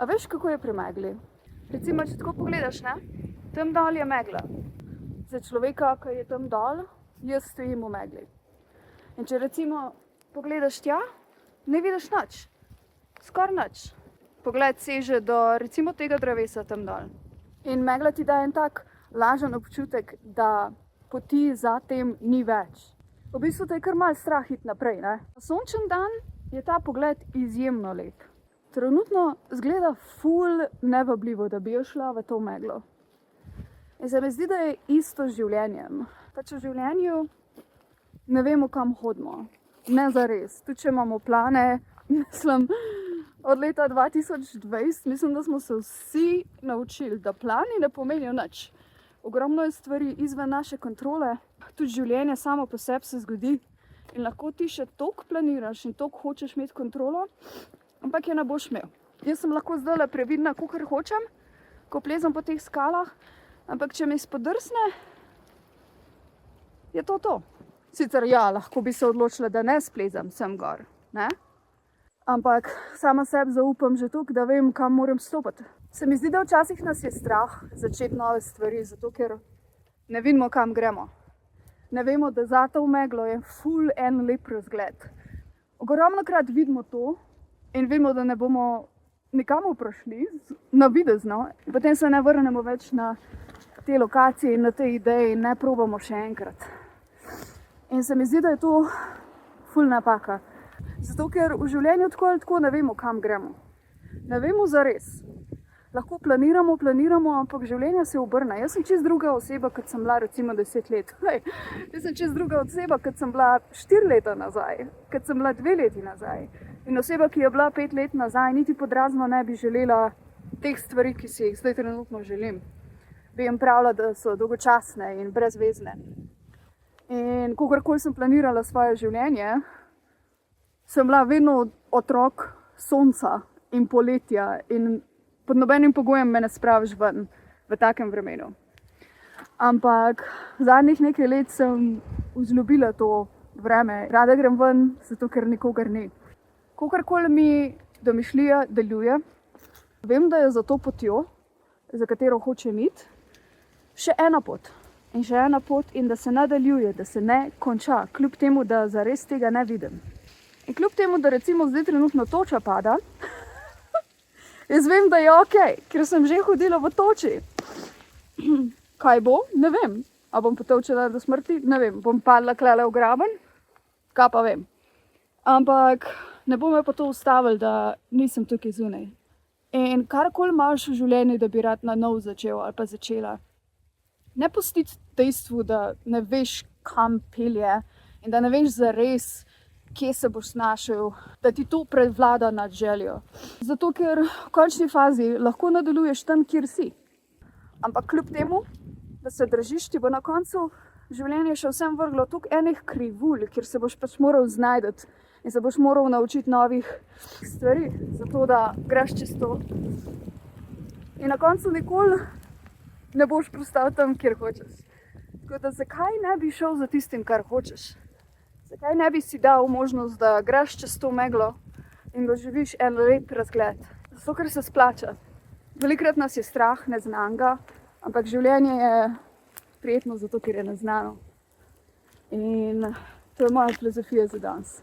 A veš, kako je pri megli? Recimo, če tako pogledaš, ne? Tam dol je megla. Za človeka, ki je tam dol, jaz stojim v megli. In če recimo pogledaš tja, ne vidiš nič. Skoraj nič. Pogled seže do recimo tega drevesa tam dol. In megla ti daje en tak lažen občutek, da poti za tem ni več. V bistvu te je kar malo strah iti naprej, ne? Na sončen dan je ta pogled izjemno lep. Trenutno zgleda ful nevabljivo, da bi jo šla v to meglo. In se mi zdi, da je isto z življenjem. Pač v življenju ne vemo, kam hodimo. Ne zares. Tudi če imamo plane, mislim, od leta 2020, mislim, da smo se vsi naučili, da plani ne pomenijo nič. Ogromno je stvari izven naše kontrole. Tudi življenje samo po sebi se zgodi. In lahko ti še toliko planiraš in toliko hočeš imeti kontrolo, ampak je ne boš imel. Jaz sem lahko zdajle previdna, kakor hočem, ko plezam po teh skalah, ampak če me spodrsne, je to. Sicer ja, lahko bi se odločila, da ne splezam sem gor, ne? Ampak sama sebi zaupam že toliko, da vem, kam moram stopiti. Se mi zdi, da včasih nas je strah začeti nove stvari, zato ker ne vidimo, kam gremo. Ne vemo, da za to meglo je ful en lep razgled. Ogromnokrat vidimo to in vemo, da ne bomo nikamor prišli, navidezno, in potem se ne vrnemo več na te lokacije in na te ideje in ne probamo še enkrat. In se mi zdi, da je to ful napaka. Zato ker v življenju tako ali tako ne vemo, kam gremo. Ne vemo zares. Lahko planiramo, ampak življenje se obrne. Jaz sem čisto druga oseba, kot sem bila recimo 10 let. Jaz sem čisto druga oseba, kot sem bila 4 leta nazaj, kot sem bila 2 leti nazaj. In oseba, ki je bila 5 let nazaj, niti pod razno ne bi želela teh stvari, ki si jih zdaj trenutno želim. Bi jim pravila, da so dolgočasne in brezvezne. In kakorkoli sem planirala svoje življenje, sem bila vedno otrok sonca in poletja in pod nobenim pogojem me ne spraviš ven v takem vremenu. Ampak zadnjih nekaj let sem vzljubila to vreme. Rada grem ven, zato ker nikogar ni. Kakorkoli mi domišljija deluje, vem, da je za to potjo, za katero hočem iti, še ena pot. In še ena pot in da se nadaljuje, da se ne konča, kljub temu, da zares tega ne vidim. In kljub temu, da recimo zdaj trenutno toča pada, jaz vem, da je okej, ker sem že hodila v toči. Kaj bo? Ne vem. A bom potolčila do smrti? Ne vem. Bom padla klele v graben? Kaj pa vem. Ampak ne bo me pa to ustavilo, da nisem tukaj zunaj. In karkoli imaš v življenju, da bi rad na nov začel ali pa začela, ne pustiti dejstvu, da ne veš, kam pelje in da ne veš zares, kje se boš znašel, da ti to prevlada nad željo. Zato, ker v končni fazi lahko nadaljuješ tam, kjer si. Ampak kljub temu, da se držiš, ti bo na koncu življenje še vsem vrglo toliko enih krivulj, kjer se boš pač moral znajdeti in se boš moral naučiti novih stvari, zato da greš čez to. In na koncu nikoli ne boš pristal tam, kjer hočeš. Tako da zakaj ne bi šel za tistim, kar hočeš? Zakaj ne bi si dal možnost, da greš čez to meglo in doživiš en lep razgled? Zato, ker se splača. Velikokrat nas je strah neznanega, ampak življenje je prijetno zato, ker je neznano. In to je moja filozofija za danes.